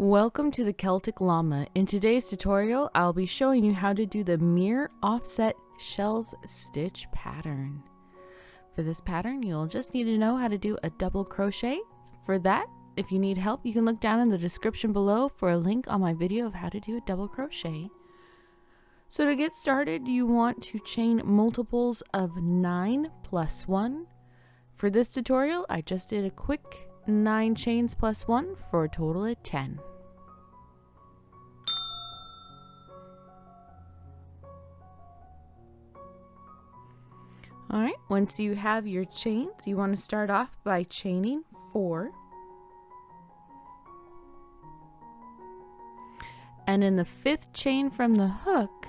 Welcome to the Celtic Llama. In today's tutorial, I'll be showing you how to do the mirror offset shells stitch pattern. For this pattern, you'll just need to know how to do a double crochet. For that, if you need help, you can look down in the description below for a link on my video of how to do a double crochet. So to get started, you want to chain multiples of 9 plus 1. For this tutorial, I just did a quick 9 chains plus 1 for a total of 10. Alright, once you have your chains, you want to start off by chaining 4. And in the 5th chain from the hook,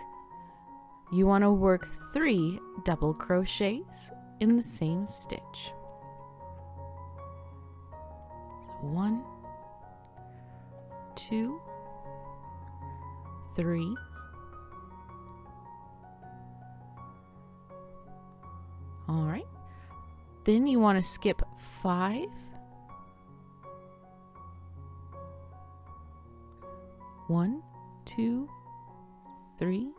you want to work 3 double crochets in the same stitch. 1, 2, 3, all right, then you want to skip 5, 1, 2, 3,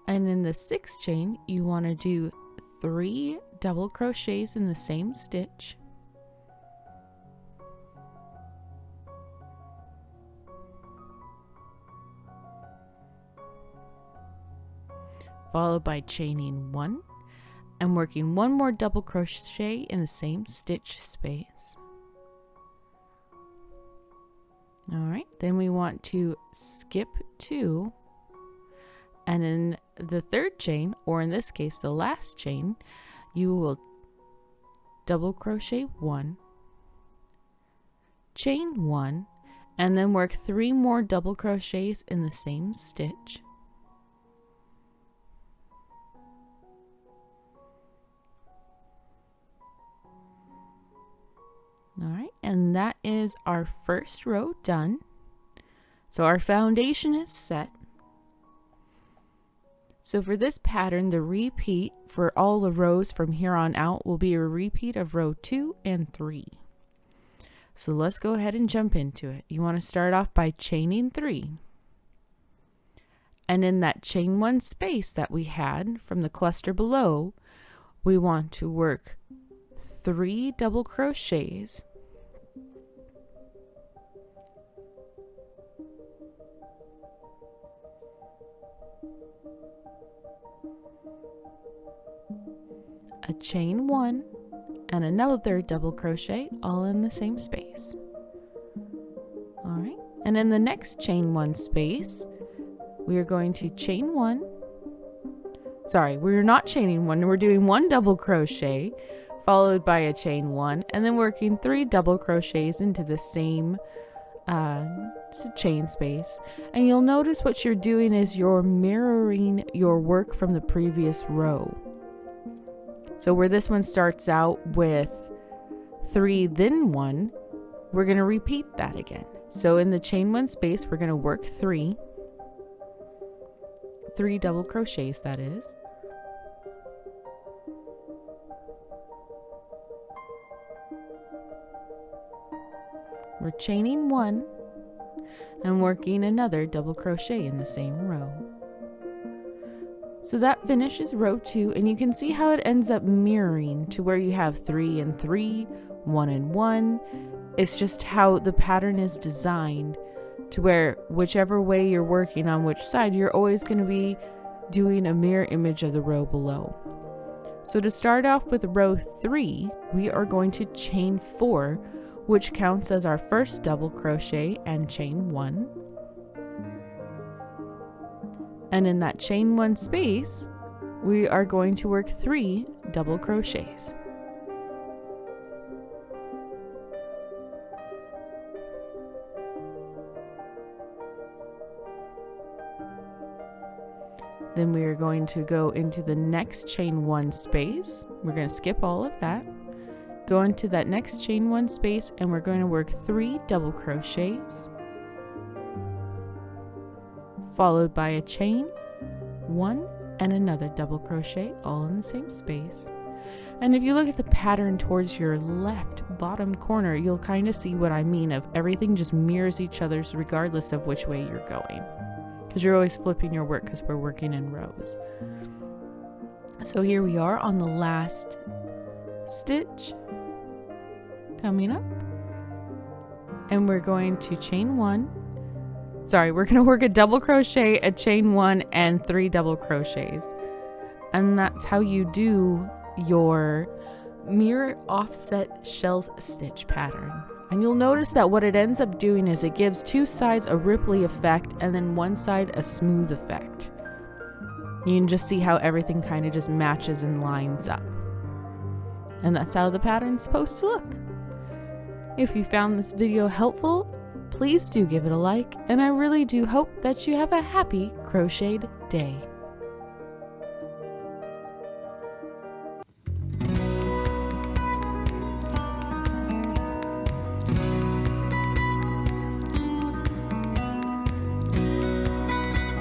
and in the 6th chain you want to do 3 double crochets in the same stitch, followed by chaining 1 and working 1 more double crochet in the same stitch space. Alright, then we want to skip 2, and in the 3rd chain, or in this case the last chain, you will double crochet 1, chain 1, and then work 3 more double crochets in the same stitch. Alright, and that is our first row done. So our foundation is set. So for this pattern, the repeat for all the rows from here on out will be a repeat of row 2 and 3. So let's go ahead and jump into it. You want to start off by chaining 3. And in that chain 1 space that we had from the cluster below, we want to work 3 double crochets, a chain 1, and another double crochet all in the same space. Alright, and in the next chain 1 space, we are going to chain 1. Sorry, we're not chaining 1, we're doing 1 double crochet followed by a chain 1, and then working 3 double crochets into the same chain space. And you'll notice what you're doing is you're mirroring your work from the previous row. So where this one starts out with 3 then 1, we're going to repeat that again. So in the chain 1 space, we're going to work 3 double crochets, that is. We're chaining 1 and working another double crochet in the same row. So that finishes row 2, and you can see how it ends up mirroring to where you have 3 and 3, 1 and 1. It's just how the pattern is designed to where whichever way you're working on which side, you're always going to be doing a mirror image of the row below. So to start off with row 3, we are going to chain 4, which counts as our first double crochet, and chain 1. And in that chain 1 space, we are going to work 3 double crochets. Then we are going to go into the next chain 1 space. We're going to skip all of that. Go into that next chain 1 space, and we're going to work 3 double crochets, followed by a chain 1 and another double crochet all in the same space. And if you look at the pattern towards your left bottom corner, you'll kind of see what I mean of everything just mirrors each other's regardless of which way you're going. Because you're always flipping your work because we're working in rows. So here we are on the last stitch coming up. And we're going to chain 1. Sorry, we're going to work a double crochet, a chain 1, and 3 double crochets. And that's how you do your mirror offset shells stitch pattern. And you'll notice that what it ends up doing is it gives 2 sides a ripply effect and then one side a smooth effect. You can just see how everything kind of just matches and lines up. And that's how the pattern's supposed to look. If you found this video helpful, please do give it a like, and I really do hope that you have a happy crocheted day.